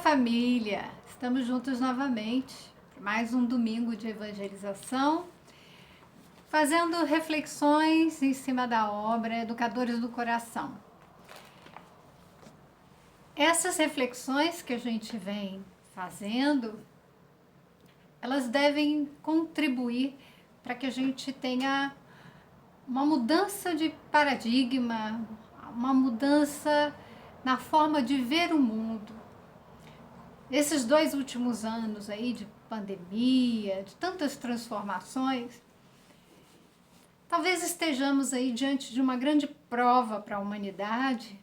família! Estamos juntos novamente para mais um domingo de evangelização, fazendo reflexões em cima da obra Educadores do Coração. Essas reflexões que a gente vem fazendo, elas devem contribuir para que a gente tenha uma mudança de paradigma, uma mudança na forma de ver o mundo. Esses 2 últimos anos aí de pandemia, de tantas transformações, talvez estejamos aí diante de uma grande prova para a humanidade,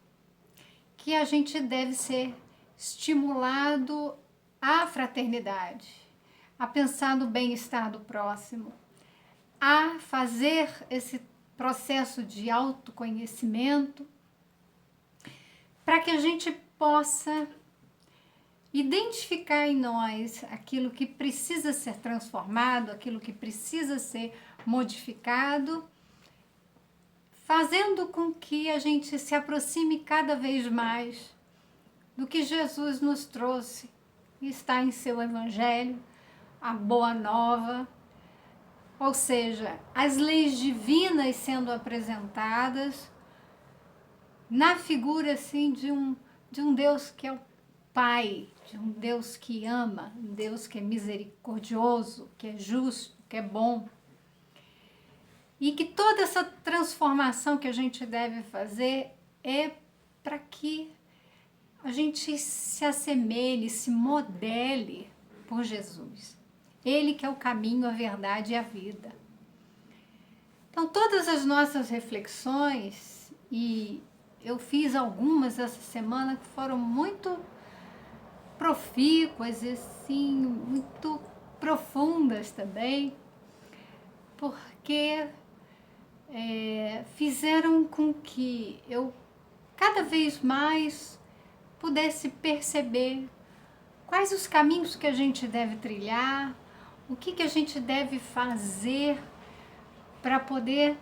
que a gente deve ser estimulado à fraternidade, a pensar no bem-estar do próximo, a fazer esse processo de autoconhecimento, para que a gente possa identificar em nós aquilo que precisa ser transformado, aquilo que precisa ser modificado, fazendo com que a gente se aproxime cada vez mais do que Jesus nos trouxe, e está em seu Evangelho, a Boa Nova, ou seja, as leis divinas sendo apresentadas na figura assim de um Deus que é o Pai, de um Deus que ama, um Deus que é misericordioso, que é justo, que é bom. E que toda essa transformação que a gente deve fazer é para que a gente se assemelhe, se modele por Jesus. Ele que é o caminho, a verdade e a vida. Então, todas as nossas reflexões, e eu fiz algumas essa semana que foram muito profícuas e assim, muito profundas também, porque fizeram com que eu cada vez mais pudesse perceber quais os caminhos que a gente deve trilhar, o que a gente deve fazer para poder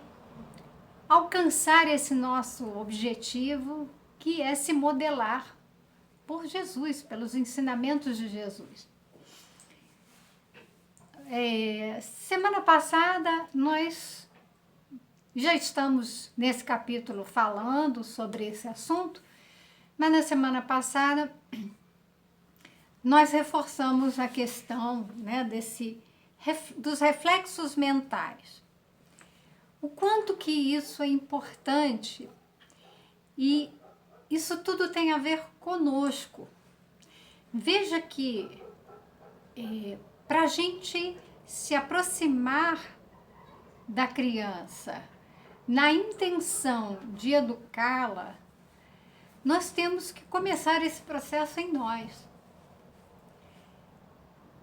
alcançar esse nosso objetivo, que é se modelar por Jesus, pelos ensinamentos de Jesus. Semana passada nós já estamos nesse capítulo falando sobre esse assunto, mas na semana passada nós reforçamos a questão, né, dos reflexos mentais. O quanto que isso é importante, e isso tudo tem a ver conosco. Veja que para a gente se aproximar da criança na intenção de educá-la, nós temos que começar esse processo em nós.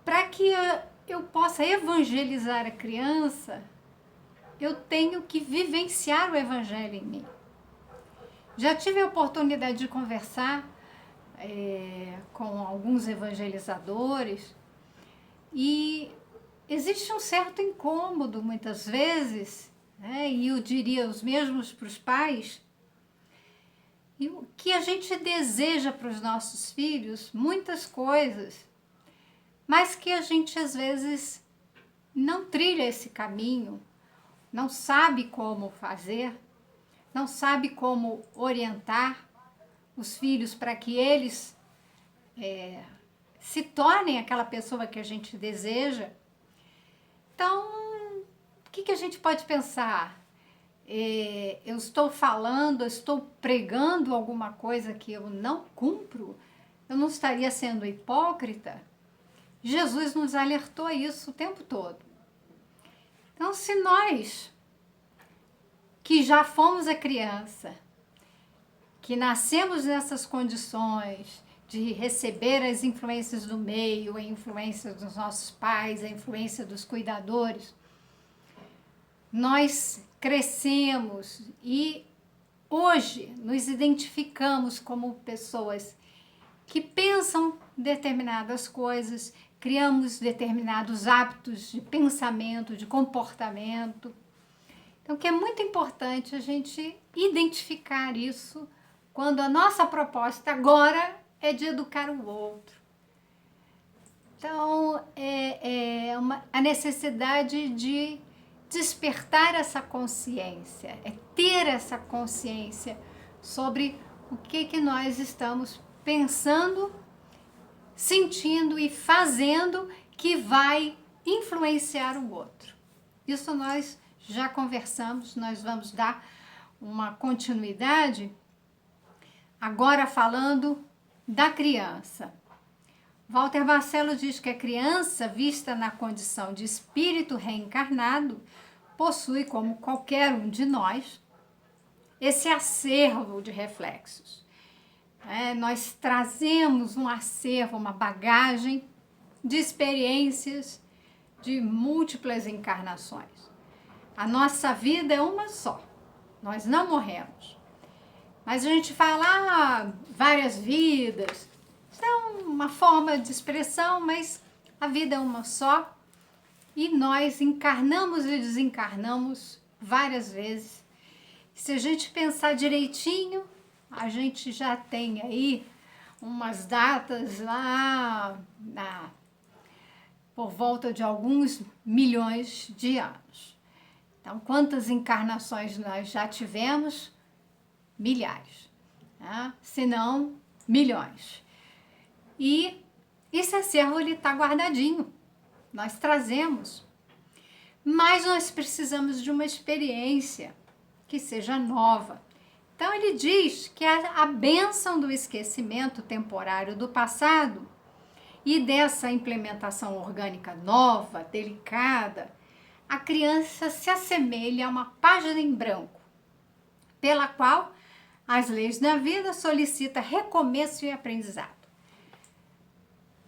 Para que eu possa evangelizar a criança, eu tenho que vivenciar o Evangelho em mim. Já tive a oportunidade de conversar com alguns evangelizadores, e existe um certo incômodo muitas vezes, né, e eu diria os mesmos para os pais, e o que a gente deseja para os nossos filhos, muitas coisas, mas que a gente às vezes não trilha esse caminho, não sabe como fazer, não sabe como orientar os filhos para que eles se tornem aquela pessoa que a gente deseja. Então, o que a gente pode pensar? Eu estou falando, eu estou pregando alguma coisa que eu não cumpro? Eu não estaria sendo hipócrita? Jesus nos alertou a isso o tempo todo. Então, se nós, que já fomos a criança, que nascemos nessas condições de receber as influências do meio, a influência dos nossos pais, a influência dos cuidadores, nós crescemos e hoje nos identificamos como pessoas que pensam determinadas coisas, criamos determinados hábitos de pensamento, de comportamento. Então, que é muito importante a gente identificar isso quando a nossa proposta agora é de educar o outro. Então, a necessidade de despertar essa consciência, é ter essa consciência sobre o que nós estamos pensando, sentindo e fazendo que vai influenciar o outro. Isso nós já conversamos, nós vamos dar uma continuidade agora falando da criança. Walter Marcelo diz que a criança, vista na condição de espírito reencarnado, possui, como qualquer um de nós, esse acervo de reflexos. Nós trazemos um acervo, uma bagagem de experiências de múltiplas encarnações. A nossa vida é uma só, nós não morremos. Mas a gente fala várias vidas, isso é uma forma de expressão, mas a vida é uma só e nós encarnamos e desencarnamos várias vezes. Se a gente pensar direitinho, a gente já tem aí umas datas lá por volta de alguns milhões de anos. Então, quantas encarnações nós já tivemos? Milhares, né? Se não, milhões. E esse acervo está guardadinho, nós trazemos. Mas nós precisamos de uma experiência que seja nova. Então ele diz que a bênção do esquecimento temporário do passado e dessa implementação orgânica nova, delicada, a criança se assemelha a uma página em branco, pela qual as leis da vida solicitam recomeço e aprendizado.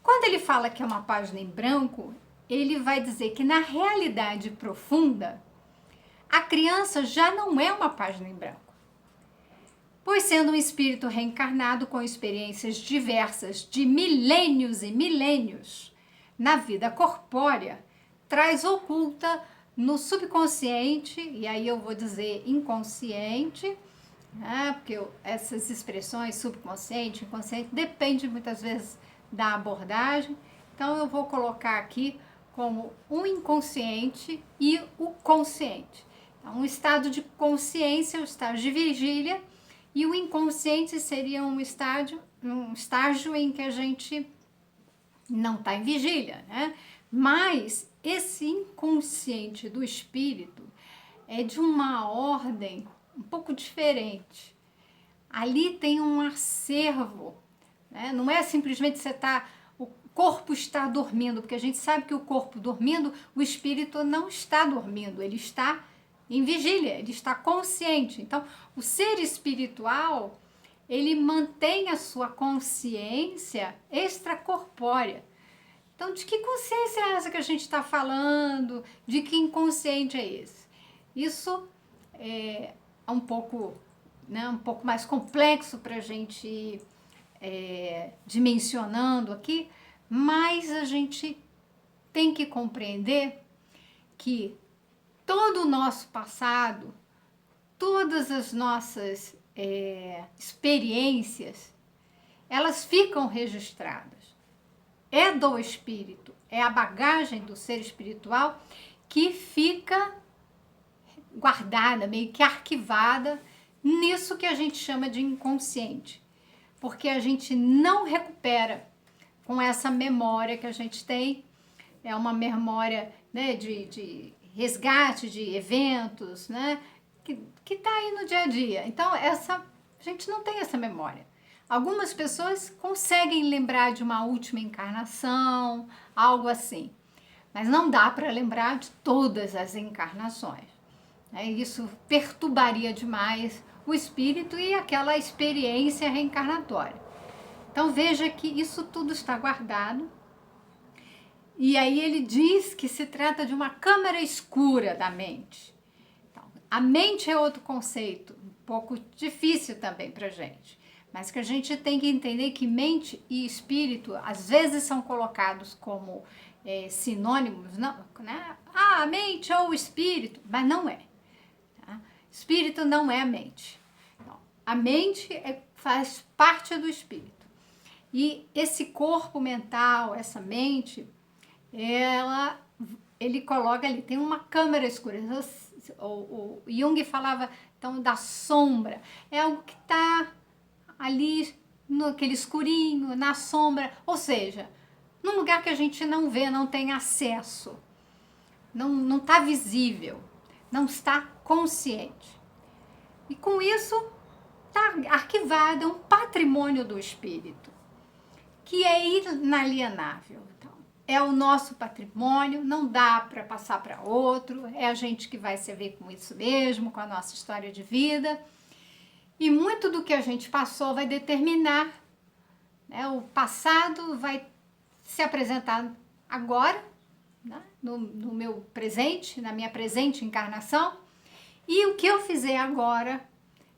Quando ele fala que é uma página em branco, ele vai dizer que na realidade profunda, a criança já não é uma página em branco, pois sendo um espírito reencarnado com experiências diversas de milênios e milênios na vida corpórea, traz oculta no subconsciente, e aí eu vou dizer inconsciente, porque essas expressões subconsciente, inconsciente, depende muitas vezes da abordagem. Então eu vou colocar aqui como o inconsciente e o consciente. Então, um estado de consciência, o estágio de vigília, e o inconsciente seria um estágio em que a gente não está em vigília, né? Mas esse inconsciente do espírito é de uma ordem um pouco diferente. Ali tem um acervo, né? Não é simplesmente o corpo está dormindo, porque a gente sabe que o corpo dormindo, o espírito não está dormindo, ele está em vigília, ele está consciente. Então, o ser espiritual, ele mantém a sua consciência extracorpórea. Então, de que consciência é essa que a gente está falando? De que inconsciente é esse? Isso é um pouco mais complexo para a gente ir dimensionando aqui, mas a gente tem que compreender que todo o nosso passado, todas as nossas experiências, elas ficam registradas. É do espírito, é a bagagem do ser espiritual que fica guardada, meio que arquivada nisso que a gente chama de inconsciente, porque a gente não recupera com essa memória que a gente tem, é uma memória, né, de resgate de eventos, né, que tá aí no dia a dia. Então, a gente não tem essa memória. Algumas pessoas conseguem lembrar de uma última encarnação, algo assim, mas não dá para lembrar de todas as encarnações. Isso perturbaria demais o espírito e aquela experiência reencarnatória. Então veja que isso tudo está guardado. E aí ele diz que se trata de uma câmara escura da mente. Então, a mente é outro conceito, um pouco difícil também para a gente. Mas que a gente tem que entender que mente e espírito às vezes são colocados como sinônimos, não, né? A mente ou o espírito, mas não é. Tá? Espírito não é a mente. Então, a mente faz parte do espírito. E esse corpo mental, essa mente, ele coloca ali, tem uma câmara escura. O Jung falava, então, da sombra. É algo que está ali, naquele escurinho, na sombra. Ou seja, num lugar que a gente não vê, não tem acesso. Não está visível. Não está consciente. E com isso, está arquivado, é um patrimônio do espírito, que é inalienável. Então, é o nosso patrimônio, não dá para passar para outro, é a gente que vai se ver com isso mesmo, com a nossa história de vida. E muito do que a gente passou vai determinar, né? O passado vai se apresentar agora, né? no meu presente, na minha presente encarnação, e o que eu fizer agora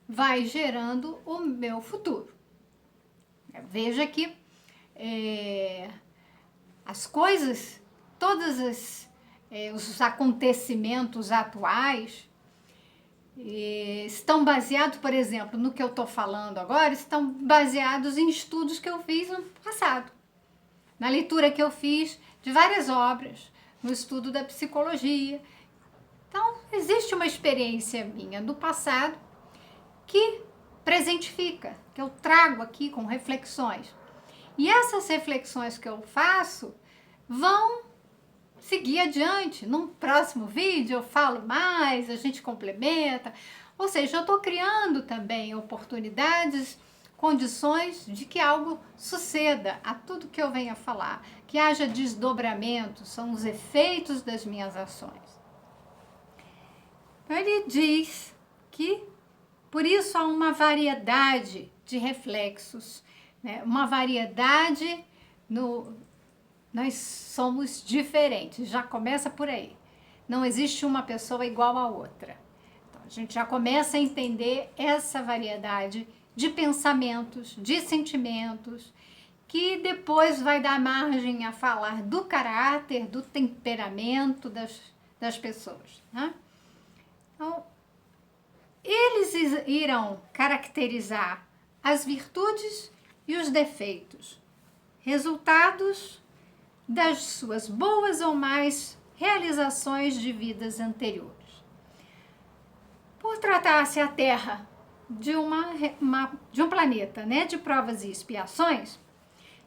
vai gerando o meu futuro. Veja que as coisas, todos os acontecimentos atuais estão baseados, por exemplo, no que eu estou falando agora, estão baseados em estudos que eu fiz no passado, na leitura que eu fiz de várias obras, no estudo da psicologia. Então, existe uma experiência minha do passado que presentifica, que eu trago aqui com reflexões. E essas reflexões que eu faço vão seguir adiante. Num próximo vídeo eu falo mais, a gente complementa. Ou seja, eu estou criando também oportunidades, condições de que algo suceda a tudo que eu venha falar, que haja desdobramento, são os efeitos das minhas ações. Então, ele diz que, por isso, há uma variedade de reflexos, né? Uma variedade Nós somos diferentes, já começa por aí. Não existe uma pessoa igual a outra. Então, a gente já começa a entender essa variedade de pensamentos, de sentimentos, que depois vai dar margem a falar do caráter, do temperamento das pessoas, né? Então, eles irão caracterizar as virtudes e os defeitos, resultados das suas boas ou más realizações de vidas anteriores. Por tratar-se a Terra de um planeta, né, de provas e expiações,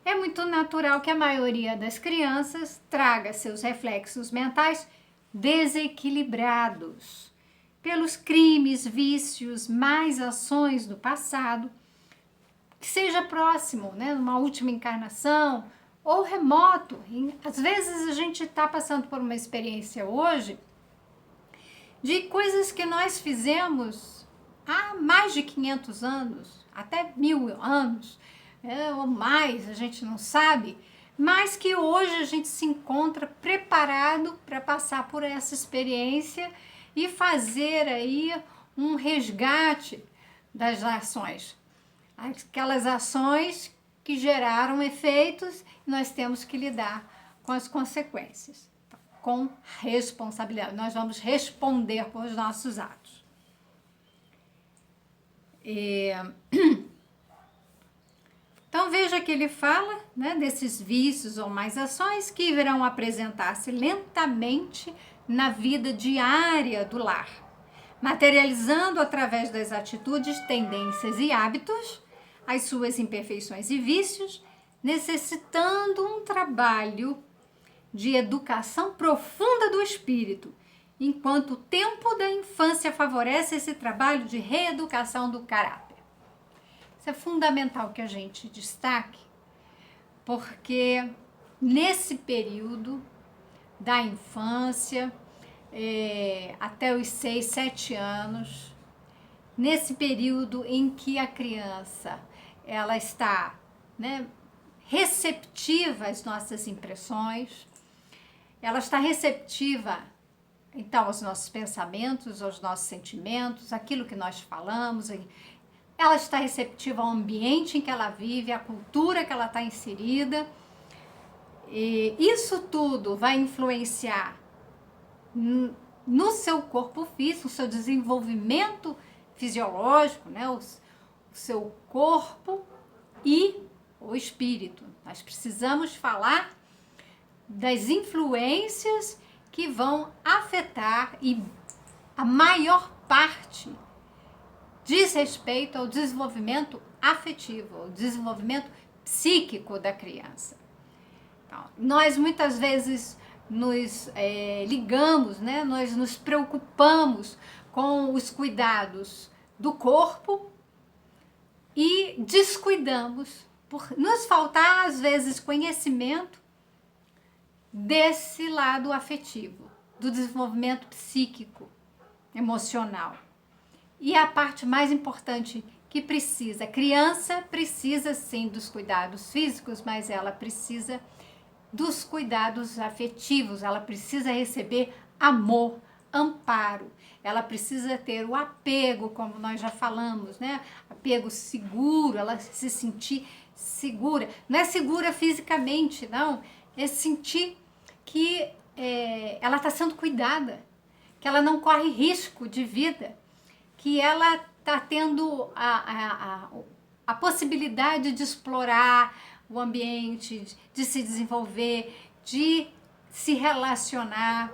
é muito natural que a maioria das crianças traga seus reflexos mentais desequilibrados pelos crimes, vícios, más ações do passado, que seja próximo, né, numa última encarnação, ou remoto. Às vezes a gente está passando por uma experiência hoje de coisas que nós fizemos há mais de 500 anos, até 1000 anos, ou mais, a gente não sabe, mas que hoje a gente se encontra preparado para passar por essa experiência e fazer aí um resgate das ações. Aquelas ações que geraram efeitos, nós temos que lidar com as consequências, com responsabilidade. Nós vamos responder por nossos atos. Então veja que ele fala, né, desses vícios ou más ações que irão apresentar-se lentamente na vida diária do lar, materializando através das atitudes, tendências e hábitos as suas imperfeições e vícios, necessitando um trabalho de educação profunda do espírito, enquanto o tempo da infância favorece esse trabalho de reeducação do caráter. Isso é fundamental que a gente destaque, porque nesse período da infância, até os 6, 7 anos, nesse período em que a criança ela está, né, receptiva às nossas impressões, ela está receptiva, então, aos nossos pensamentos, aos nossos sentimentos, aquilo que nós falamos, ela está receptiva ao ambiente em que ela vive, à cultura que ela está inserida, e isso tudo vai influenciar no seu corpo físico, o seu desenvolvimento fisiológico, né? O seu corpo e o espírito. Nós precisamos falar das influências que vão afetar, e a maior parte diz respeito ao desenvolvimento afetivo, ao desenvolvimento psíquico da criança. Então, nós muitas vezes nos ligamos, né? Nós nos preocupamos com os cuidados do corpo e descuidamos, por nos faltar às vezes conhecimento desse lado afetivo, do desenvolvimento psíquico, emocional. E a parte mais importante que precisa, a criança precisa sim dos cuidados físicos, mas ela precisa dos cuidados afetivos, ela precisa receber amor, amparo, ela precisa ter o apego, como nós já falamos, né? Apego seguro, ela se sentir segura. Não é segura fisicamente, não, é sentir que ela está sendo cuidada, que ela não corre risco de vida, que ela está tendo a possibilidade de explorar o ambiente, de se desenvolver, de se relacionar,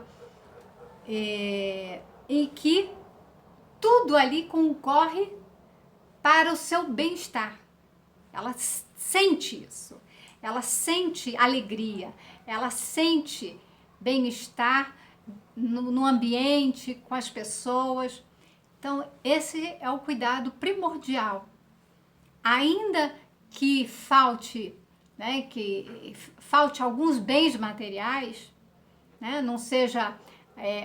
e que tudo ali concorre para o seu bem-estar. Ela sente isso, ela sente alegria, ela sente bem-estar no ambiente, com as pessoas. Então, esse é o cuidado primordial. Ainda que falte, né, alguns bens materiais, né, não seja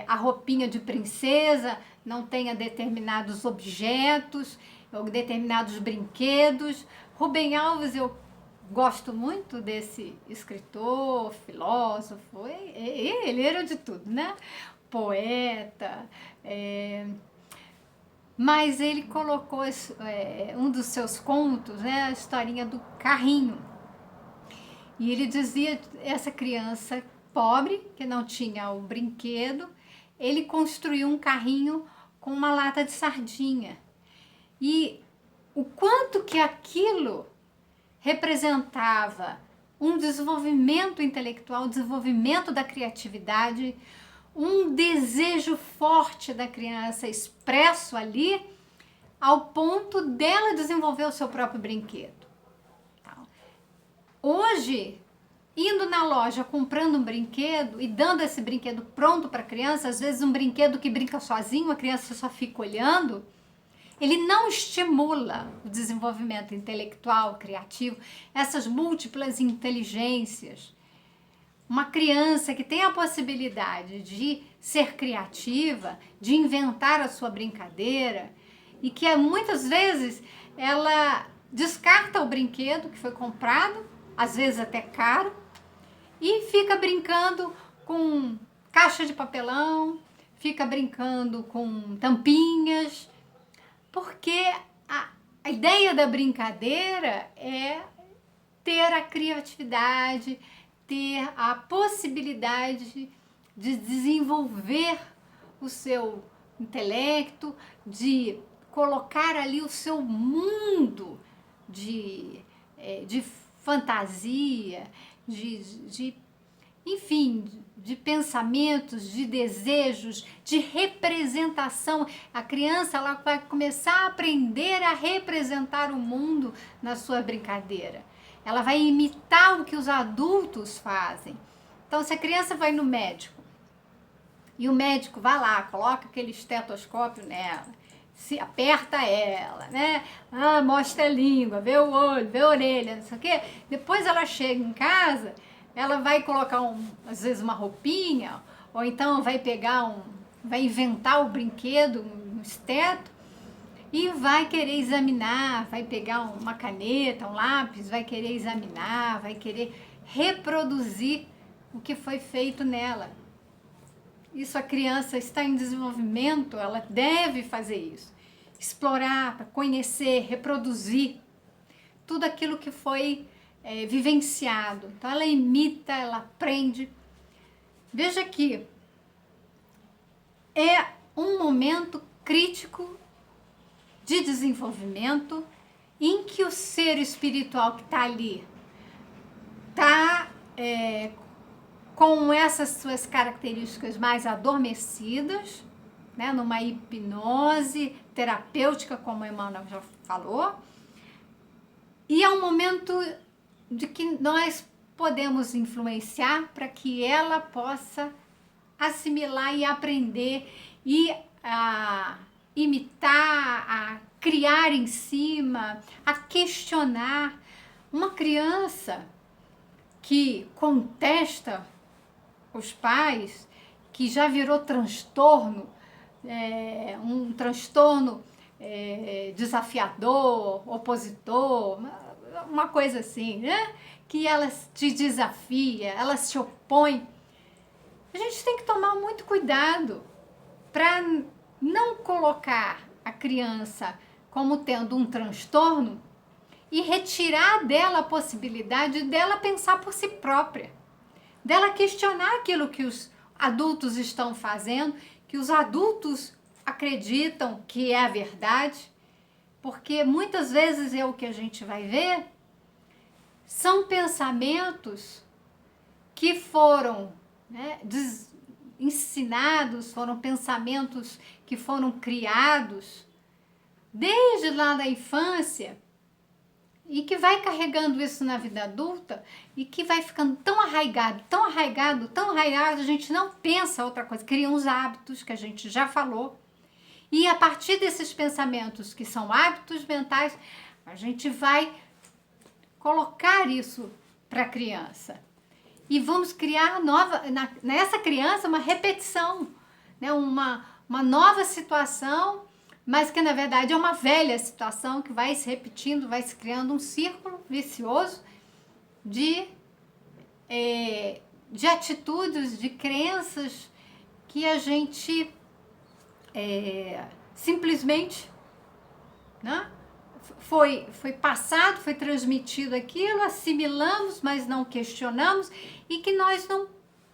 a roupinha de princesa, não tenha determinados objetos, ou determinados brinquedos. Rubem Alves, eu gosto muito desse escritor, filósofo, ele era de tudo, né? Poeta, mas ele colocou um dos seus contos, né, a historinha do carrinho. E ele dizia, essa criança pobre, que não tinha o brinquedo, ele construiu um carrinho com uma lata de sardinha. E o quanto que aquilo representava um desenvolvimento intelectual, desenvolvimento da criatividade, um desejo forte da criança expresso ali, ao ponto dela desenvolver o seu próprio brinquedo. Então, hoje, indo na loja, comprando um brinquedo e dando esse brinquedo pronto para a criança, às vezes um brinquedo que brinca sozinho, a criança só fica olhando, ele não estimula o desenvolvimento intelectual, criativo, essas múltiplas inteligências. Uma criança que tem a possibilidade de ser criativa, de inventar a sua brincadeira, e que muitas vezes ela descarta o brinquedo que foi comprado, às vezes até caro, e fica brincando com caixa de papelão, fica brincando com tampinhas, porque a ideia da brincadeira é ter a criatividade, ter a possibilidade de desenvolver o seu intelecto, de colocar ali o seu mundo de fantasia, enfim, de pensamentos, de desejos, de representação. A criança ela vai começar a aprender a representar o mundo na sua brincadeira. Ela vai imitar o que os adultos fazem. Então, se a criança vai no médico e o médico vai lá, coloca aquele estetoscópio nela, se aperta ela, né? Mostra a língua, vê o olho, vê a orelha, não sei o quê. Depois ela chega em casa, ela vai colocar às vezes uma roupinha, ou então vai vai inventar o brinquedo, um esteto, e vai querer examinar, vai pegar uma caneta, um lápis, vai querer examinar, vai querer reproduzir o que foi feito nela. Isso, a criança está em desenvolvimento, ela deve fazer isso. Explorar, para conhecer, reproduzir tudo aquilo que foi vivenciado. Então ela imita, ela aprende. Veja que é um momento crítico de desenvolvimento em que o ser espiritual que está ali com essas suas características mais adormecidas, né, numa hipnose terapêutica, como a Emmanuel já falou, e é um momento de que nós podemos influenciar para que ela possa assimilar e aprender e imitar, a criar em cima, a questionar. Uma criança que contesta os pais, que já virou transtorno, um transtorno desafiador, opositor, uma coisa assim, né? Que ela te desafia, ela se opõe. A gente tem que tomar muito cuidado para não colocar a criança como tendo um transtorno e retirar dela a possibilidade dela pensar por si própria, dela questionar aquilo que os adultos estão fazendo, que os adultos acreditam que é a verdade, porque muitas vezes é o que a gente vai ver, são pensamentos que foram, né, ensinados, foram pensamentos que foram criados desde lá da infância e que vai carregando isso na vida adulta e que vai ficando tão arraigado, tão arraigado, tão arraigado, a gente não pensa outra coisa, cria uns hábitos que a gente já falou. E a partir desses pensamentos que são hábitos mentais, a gente vai colocar isso para a criança. E vamos criar nessa criança uma repetição, né? uma nova situação, mas que na verdade é uma velha situação que vai se repetindo, vai se criando um círculo vicioso de atitudes, de crenças que a gente simplesmente, né? Foi passado, foi transmitido aquilo, assimilamos, mas não questionamos, e que nós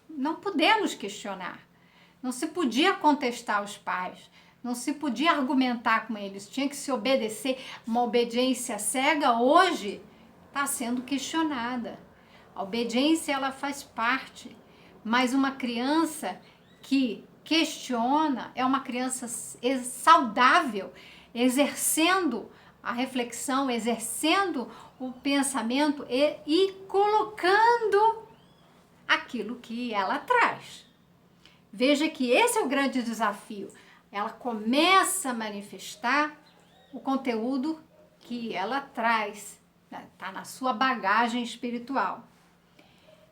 não pudemos questionar. Não se podia contestar os pais, não se podia argumentar com eles, tinha que se obedecer. Uma obediência cega hoje está sendo questionada. A obediência, ela faz parte, mas uma criança que questiona é uma criança saudável, exercendo a reflexão, exercendo o pensamento e colocando aquilo que ela traz. Veja que esse é o grande desafio. Ela começa a manifestar o conteúdo que ela traz, está na sua bagagem espiritual.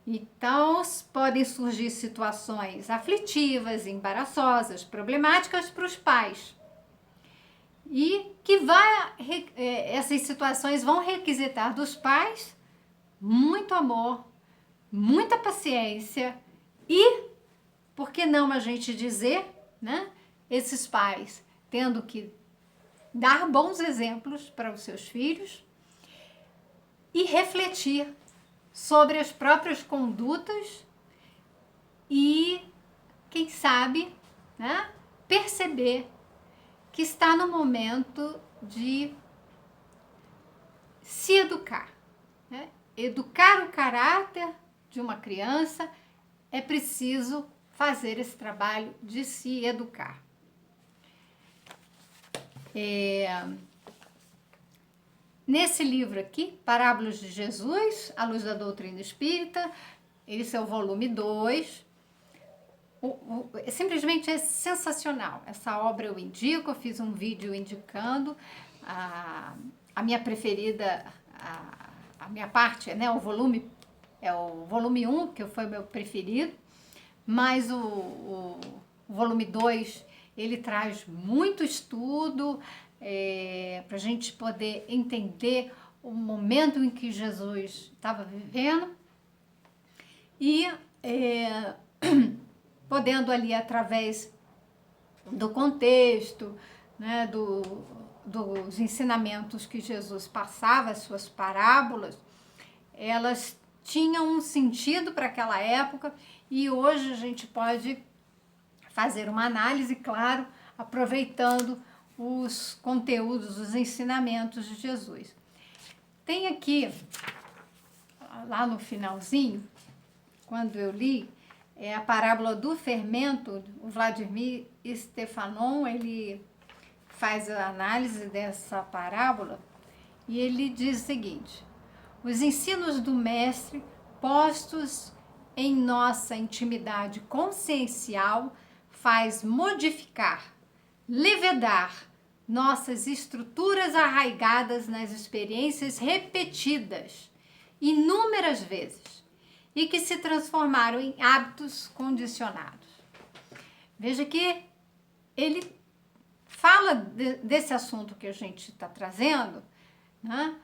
Então, podem surgir situações aflitivas, embaraçosas, problemáticas para os pais. E que essas situações vão requisitar dos pais muito amor, muita paciência e, por que não a gente dizer, né? Esses pais tendo que dar bons exemplos para os seus filhos e refletir sobre as próprias condutas e, quem sabe, né, perceber que está no momento de se educar. Né? Educar o caráter de uma criança, é preciso fazer esse trabalho de se educar. Nesse livro aqui, Parábolas de Jesus, à luz da doutrina espírita, esse é o volume 2, simplesmente é sensacional. Essa obra eu indico, eu fiz um vídeo indicando a minha preferida, a minha parte, né, o volume 1, que foi o meu preferido, mas o volume 2, ele traz muito estudo para a gente poder entender o momento em que Jesus estava vivendo e podendo ali, através do contexto, né, dos ensinamentos que Jesus passava, as suas parábolas, elas tinham um sentido para aquela época e hoje a gente pode fazer uma análise, claro, aproveitando os conteúdos, os ensinamentos de Jesus. Tem aqui, lá no finalzinho, quando eu li, é a parábola do fermento. O Vladimir Stefanon, ele faz a análise dessa parábola e ele diz o seguinte: os ensinos do mestre postos em nossa intimidade consciencial faz modificar, levedar nossas estruturas arraigadas nas experiências repetidas inúmeras vezes e que se transformaram em hábitos condicionados. Veja que ele fala desse assunto que a gente está trazendo, né?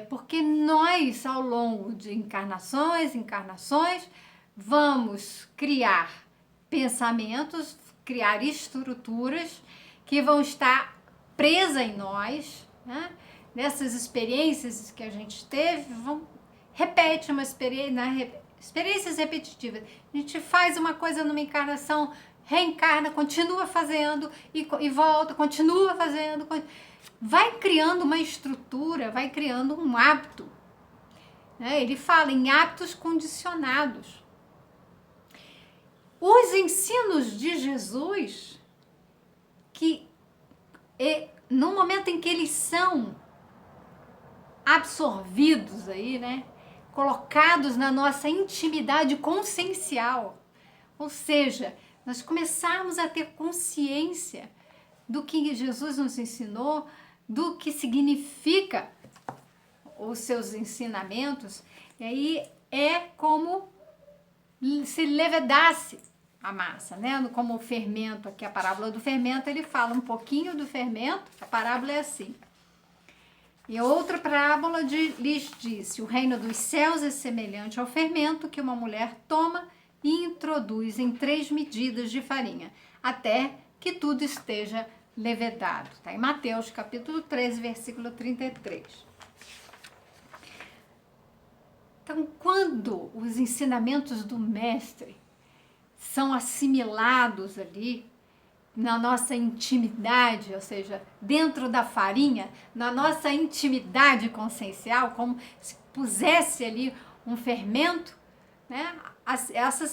Porque nós, ao longo de encarnações, vamos criar pensamentos, criar estruturas que vão estar presas em nós, né? Nessas experiências que a gente teve, repete uma experiência, né? Experiências repetitivas. A gente faz uma coisa numa encarnação, reencarna, continua fazendo e volta, continua fazendo, vai criando uma estrutura, vai criando um hábito, né? Ele fala em hábitos condicionados. Os ensinos de Jesus, que no momento em que eles são absorvidos aí, né? Colocados na nossa intimidade consciencial, ou seja, nós começarmos a ter consciência do que Jesus nos ensinou, do que significa os seus ensinamentos, e aí é como se levedasse a massa, né? Como o fermento, aqui a parábola do fermento, ele fala um pouquinho do fermento, a parábola é assim. E outra parábola lhes disse: o reino dos céus é semelhante ao fermento que uma mulher toma e introduz em 3 medidas de farinha, até que tudo esteja levedado. Está em Mateus, capítulo 13, versículo 33. Então, quando os ensinamentos do mestre são assimilados ali na nossa intimidade, ou seja, dentro da farinha, na nossa intimidade consciencial, como se pusesse ali um fermento, né?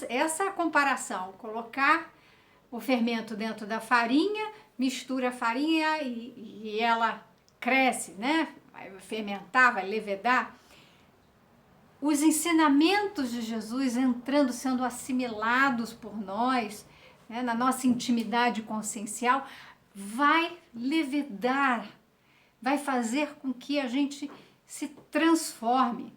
Essa comparação, colocar o fermento dentro da farinha, mistura a farinha e ela cresce, né? Vai fermentar, vai levedar. Os ensinamentos de Jesus entrando, sendo assimilados por nós, né, na nossa intimidade consciencial, vai levedar, vai fazer com que a gente se transforme.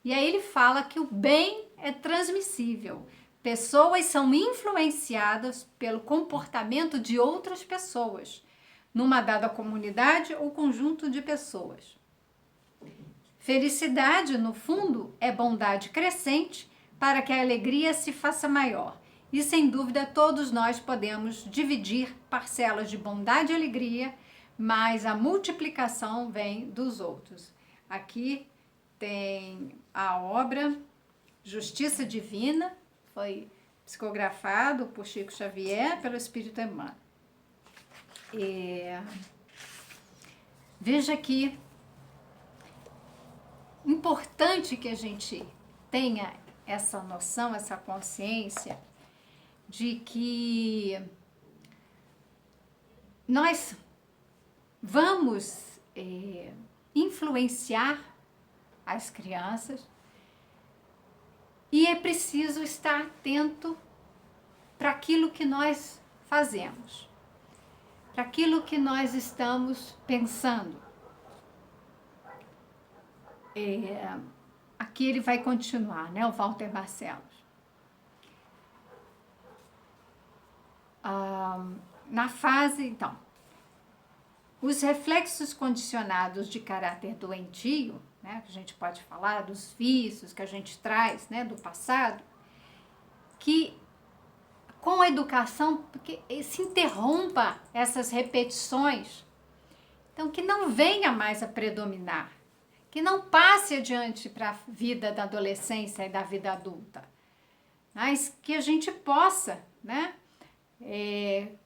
E aí ele fala que o bem é transmissível. Pessoas são influenciadas pelo comportamento de outras pessoas, numa dada comunidade ou conjunto de pessoas. Felicidade, no fundo, é bondade crescente para que a alegria se faça maior. E, sem dúvida, todos nós podemos dividir parcelas de bondade e alegria, mas a multiplicação vem dos outros. Aqui tem a obra Justiça Divina, foi psicografado por Chico Xavier, pelo Espírito Emmanuel. Veja que importante que a gente tenha essa noção, essa consciência de que nós vamos influenciar as crianças e é preciso estar atento para aquilo que nós fazemos, para aquilo que nós estamos pensando. Aqui ele vai continuar, né, o Walter Barcelos. Na fase, então, os reflexos condicionados de caráter doentio, né, que a gente pode falar dos vícios que a gente traz, né, do passado, que com a educação, porque se interrompa essas repetições, então que não venha mais a predominar, que não passe adiante para a vida da adolescência e da vida adulta, mas que a gente possa, né,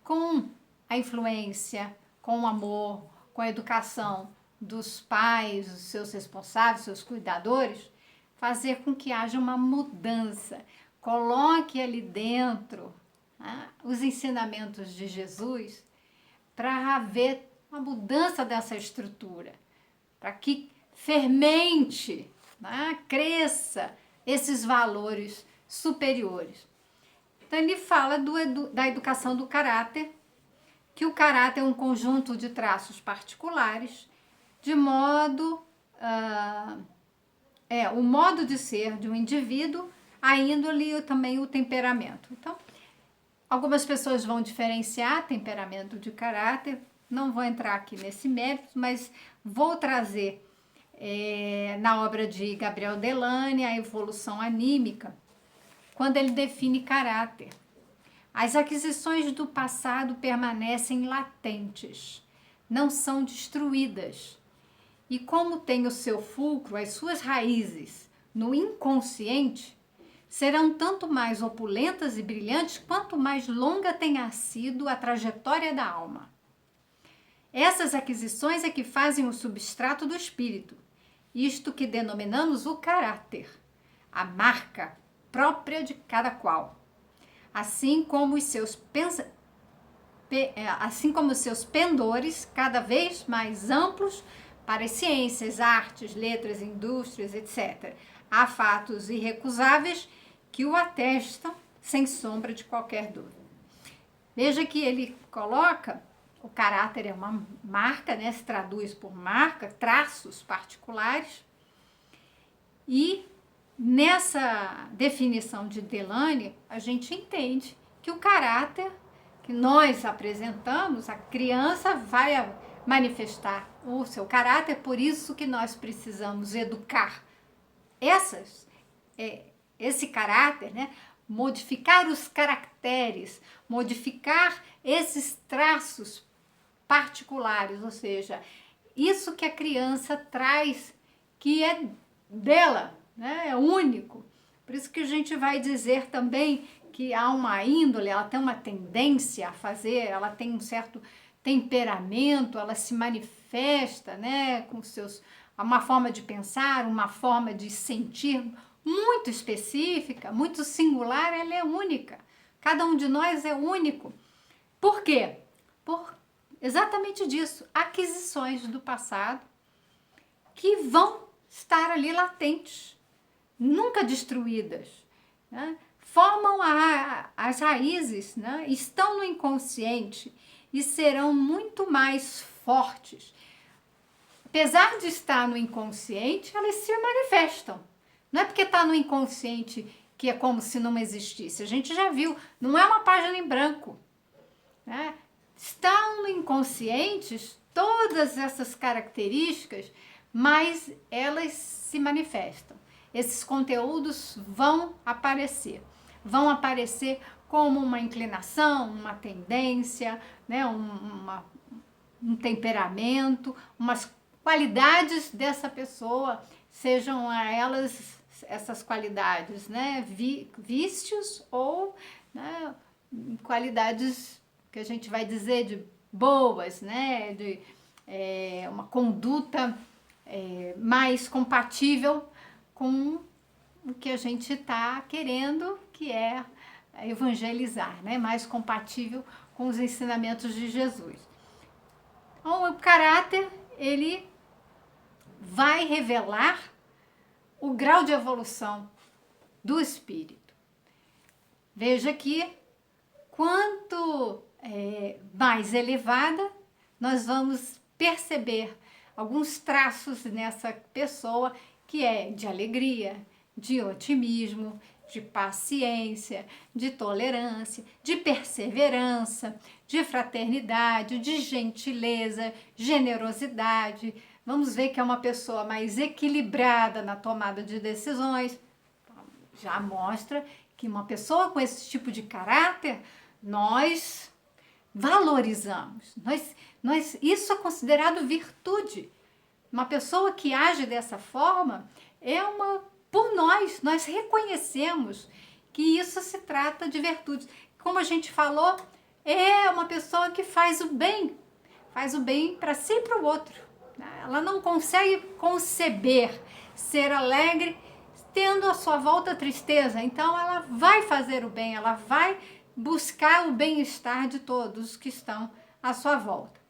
com a influência, com o amor, com a educação dos pais, os seus responsáveis, seus cuidadores, fazer com que haja uma mudança. Coloque ali dentro, né, os ensinamentos de Jesus para haver uma mudança dessa estrutura, para que fermente, né, cresça esses valores superiores. Então ele fala da educação do caráter, que o caráter é um conjunto de traços particulares, de modo o modo de ser de um indivíduo, a índole e também o temperamento. Então, algumas pessoas vão diferenciar temperamento de caráter, não vou entrar aqui nesse mérito, mas vou trazer na obra de Gabriel Delany, A Evolução Anímica, quando ele define caráter. As aquisições do passado permanecem latentes, não são destruídas. E como tem o seu fulcro, as suas raízes no inconsciente, serão tanto mais opulentas e brilhantes quanto mais longa tenha sido a trajetória da alma. Essas aquisições é que fazem o substrato do espírito, isto que denominamos o caráter, a marca própria de cada qual. Assim como os seus pendores cada vez mais amplos para as ciências, artes, letras, indústrias, etc. Há fatos irrecusáveis que o atestam sem sombra de qualquer dúvida. Veja que ele coloca, o caráter é uma marca, né? Se traduz por marca, traços particulares, e nessa definição de Delany, a gente entende que o caráter que nós apresentamos, a criança vai manifestar o seu caráter, por isso que nós precisamos educar esse caráter, né? Modificar os caracteres, modificar esses traços particulares, ou seja, isso que a criança traz, que é dela, né? É único. Por isso que a gente vai dizer também que há uma índole, ela tem uma tendência a fazer, ela tem um certo temperamento, ela se manifesta, né, com uma forma de pensar, uma forma de sentir muito específica, muito singular, ela é única. Cada um de nós é único. Por quê? Por exatamente disso, aquisições do passado que vão estar ali latentes, nunca destruídas, né? Formam as raízes, né? Estão no inconsciente e serão muito mais fortes. Apesar de estar no inconsciente, elas se manifestam. Não é porque está no inconsciente que é como se não existisse. A gente já viu, não é uma página em branco, né? Estão no inconsciente todas essas características, mas elas se manifestam. Esses conteúdos vão aparecer como uma inclinação, uma tendência, né? um temperamento, umas qualidades dessa pessoa, sejam elas essas qualidades, né? Vícios ou, né, qualidades que a gente vai dizer de boas, né? De uma conduta mais compatível com o que a gente está querendo, que é evangelizar, né? Mais compatível com os ensinamentos de Jesus. Então, o caráter, ele vai revelar o grau de evolução do espírito. Veja que quanto mais elevada, nós vamos perceber alguns traços nessa pessoa que é de alegria, de otimismo, de paciência, de tolerância, de perseverança, de fraternidade, de gentileza, generosidade. Vamos ver que é uma pessoa mais equilibrada na tomada de decisões. Já mostra que uma pessoa com esse tipo de caráter, nós valorizamos. Isso é considerado virtude. Uma pessoa que age dessa forma por nós reconhecemos que isso se trata de virtude. Como a gente falou, é uma pessoa que faz o bem para si e para o outro. Ela não consegue conceber ser alegre, à sua volta tristeza, então ela vai fazer o bem, ela vai buscar o bem-estar de todos que estão à sua volta.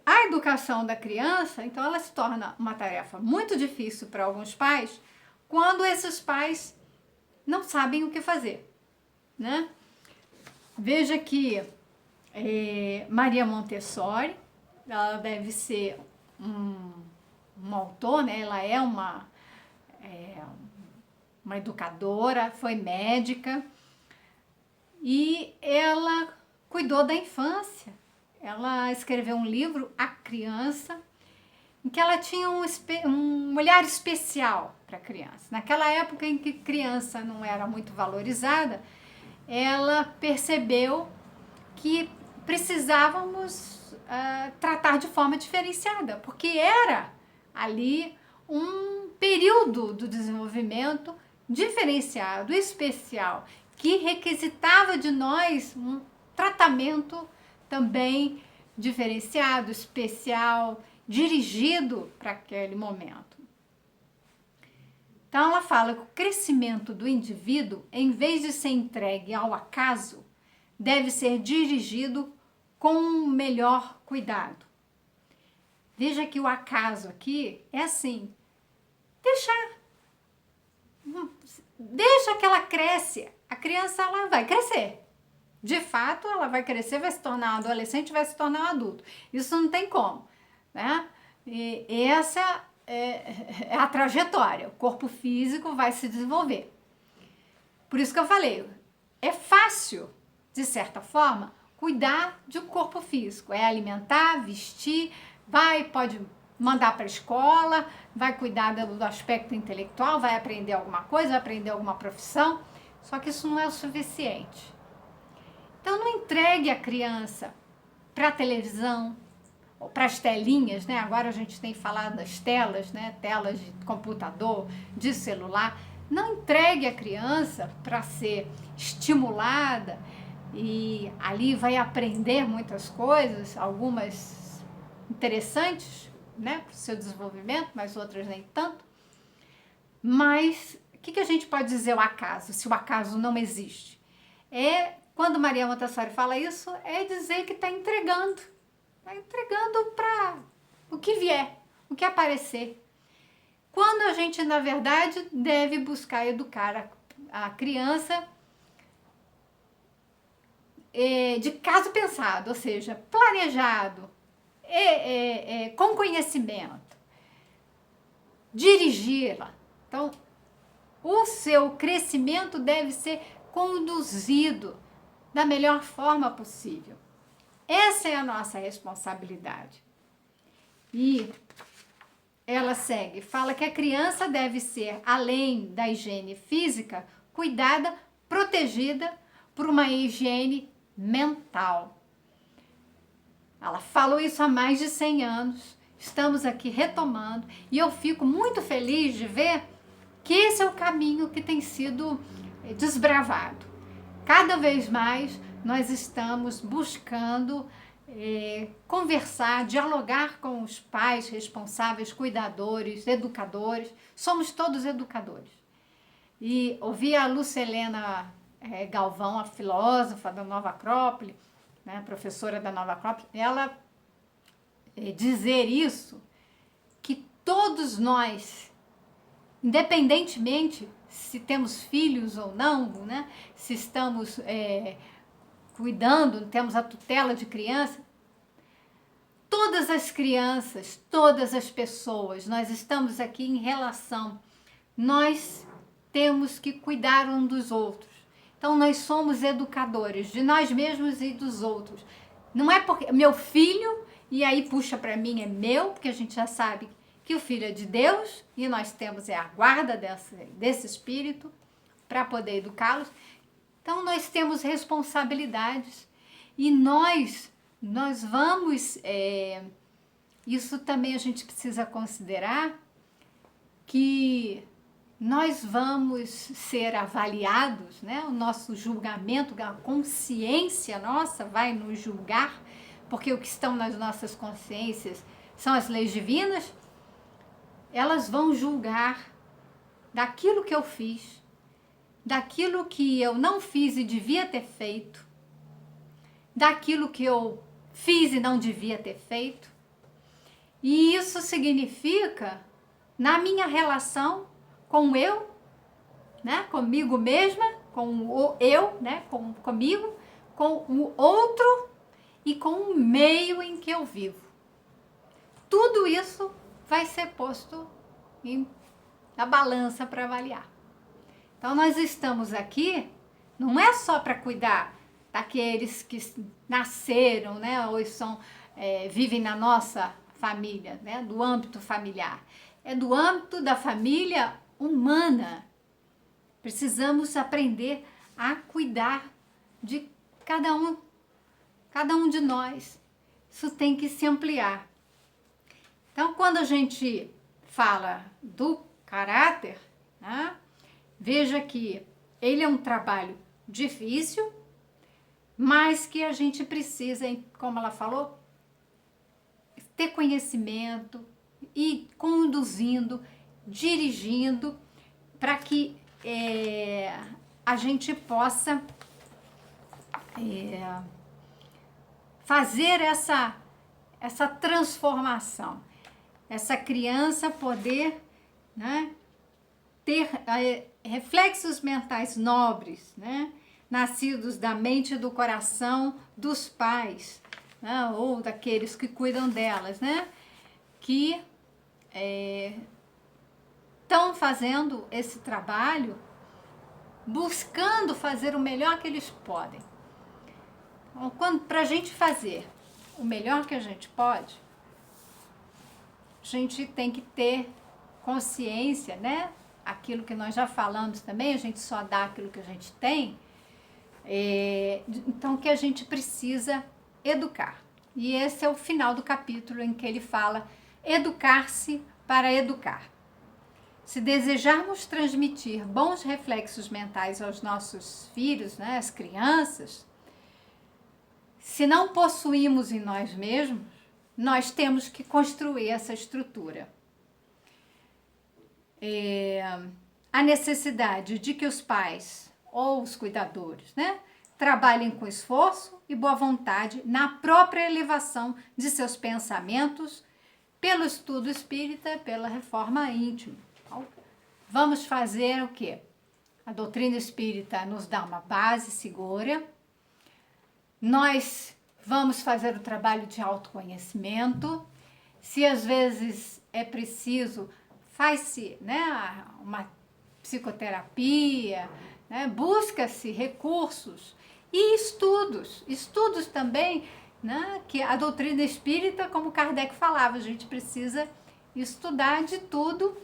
A educação da criança, então, ela se torna uma tarefa muito difícil para alguns pais, quando esses pais não sabem o que fazer, né? Veja que Maria Montessori, ela deve ser um autor, né? Ela é uma educadora, foi médica e ela cuidou da infância. Ela escreveu um livro, A Criança, em que ela tinha um olhar especial para a criança. Naquela época em que criança não era muito valorizada, ela percebeu que precisávamos tratar de forma diferenciada, porque era ali um período do desenvolvimento diferenciado, especial, que requisitava de nós um tratamento também diferenciado, especial, dirigido para aquele momento. Então ela fala que o crescimento do indivíduo, em vez de ser entregue ao acaso, deve ser dirigido com um melhor cuidado. Veja que o acaso aqui é assim, deixa que ela cresce, a criança ela vai crescer. De fato, ela vai crescer, vai se tornar um adolescente, vai se tornar um adulto. Isso não tem como, né? E essa é a trajetória. O corpo físico vai se desenvolver. Por isso que eu falei, é fácil, de certa forma, cuidar de um corpo físico. É alimentar, vestir, pode mandar para a escola, vai cuidar do aspecto intelectual, vai aprender alguma coisa, vai aprender alguma profissão. Só que isso não é o suficiente. Então, não entregue a criança para a televisão, ou para as telinhas, né? Agora a gente tem falado das telas, né? Telas de computador, de celular. Não entregue a criança para ser estimulada e ali vai aprender muitas coisas, algumas interessantes, né? Para o seu desenvolvimento, mas outras nem tanto. Mas o que a gente pode dizer o acaso, se o acaso não existe? Quando Maria Montessori fala isso, é dizer que está entregando para o que vier, o que aparecer. Quando a gente, na verdade, deve buscar educar a criança de caso pensado, ou seja, planejado, com conhecimento, dirigi-la. Então, o seu crescimento deve ser conduzido da melhor forma possível. Essa é a nossa responsabilidade. E ela segue, fala que a criança deve ser, além da higiene física, cuidada, protegida por uma higiene mental. Ela falou isso há mais de 100 anos, estamos aqui retomando, e eu fico muito feliz de ver que esse é o caminho que tem sido desbravado. Cada vez mais nós estamos buscando conversar, dialogar com os pais responsáveis, cuidadores, educadores. Somos todos educadores. E ouvi a Lucelena Galvão, a filósofa da Nova Acrópole, né, professora da Nova Acrópole, ela dizer isso, que todos nós, independentemente se temos filhos ou não, né, se estamos cuidando, temos a tutela de criança, todas as crianças, todas as pessoas, nós estamos aqui em relação, nós temos que cuidar um dos outros. Então, nós somos educadores de nós mesmos e dos outros. Não é porque meu filho, e aí puxa para mim, é meu, porque a gente já sabe que o filho é de Deus e nós temos a guarda desse espírito para poder educá-los. Então, nós temos responsabilidades e nós vamos, isso também a gente precisa considerar, que nós vamos ser avaliados, né? O nosso julgamento, a consciência nossa vai nos julgar, porque o que estão nas nossas consciências são as leis divinas, elas vão julgar daquilo que eu fiz, daquilo que eu não fiz e devia ter feito, daquilo que eu fiz e não devia ter feito. E isso significa, na minha relação com eu, né, comigo mesma, com o eu, né, comigo, com o outro e com o meio em que eu vivo. Tudo isso vai ser posto na balança para avaliar. Então, nós estamos aqui, não é só para cuidar daqueles que nasceram, né, ou vivem na nossa família, né, do âmbito familiar. É do âmbito da família humana. Precisamos aprender a cuidar de cada um de nós. Isso tem que se ampliar. Então, quando a gente fala do caráter, né, veja que ele é um trabalho difícil, mas que a gente precisa, como ela falou, ter conhecimento e conduzindo, dirigindo, para que a gente possa fazer essa transformação, essa criança poder, né, ter reflexos mentais nobres, né, nascidos da mente e do coração dos pais, né, ou daqueles que cuidam delas, né, que estão fazendo esse trabalho, buscando fazer o melhor que eles podem. Então, para a gente fazer o melhor que a gente pode, a gente tem que ter consciência, né? Aquilo que nós já falamos também, a gente só dá aquilo que a gente tem. Então, que a gente precisa educar. E esse é o final do capítulo em que ele fala educar-se para educar. Se desejarmos transmitir bons reflexos mentais aos nossos filhos, né, às crianças, se não possuímos em nós mesmos, nós temos que construir essa estrutura. A necessidade de que os pais ou os cuidadores, né, trabalhem com esforço e boa vontade na própria elevação de seus pensamentos pelo estudo espírita, pela reforma íntima. Então, vamos fazer o quê? A doutrina espírita nos dá uma base segura. Nós vamos fazer o trabalho de autoconhecimento. Se às vezes é preciso, faz-se, né, uma psicoterapia, né, busca-se recursos e estudos também, né, que a doutrina espírita, como Kardec falava, a gente precisa estudar de tudo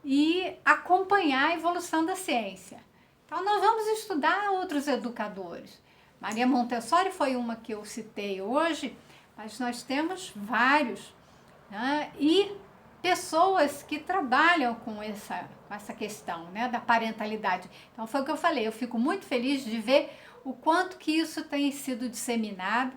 e acompanhar a evolução da ciência. Então, nós vamos estudar outros educadores. Maria Montessori foi uma que eu citei hoje, mas nós temos vários, né, e pessoas que trabalham com essa questão, né, da parentalidade. Então, foi o que eu falei, eu fico muito feliz de ver o quanto que isso tem sido disseminado.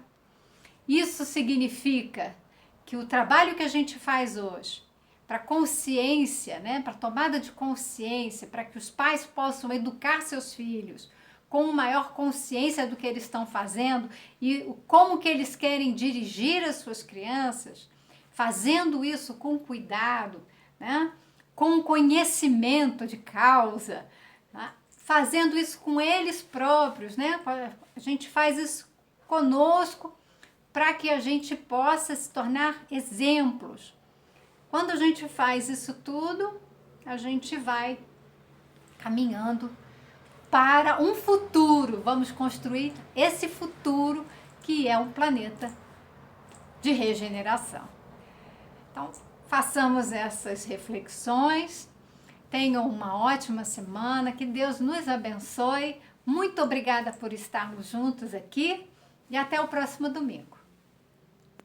Isso significa que o trabalho que a gente faz hoje, para consciência, né, para tomada de consciência, para que os pais possam educar seus filhos com maior consciência do que eles estão fazendo e como que eles querem dirigir as suas crianças, fazendo isso com cuidado, né, com conhecimento de causa, né, fazendo isso com eles próprios, né, a gente faz isso conosco para que a gente possa se tornar exemplos. Quando a gente faz isso tudo, a gente vai caminhando para um futuro. Vamos construir esse futuro que é um planeta de regeneração. Então, façamos essas reflexões. Tenham uma ótima semana. Que Deus nos abençoe. Muito obrigada por estarmos juntos aqui e até o próximo domingo.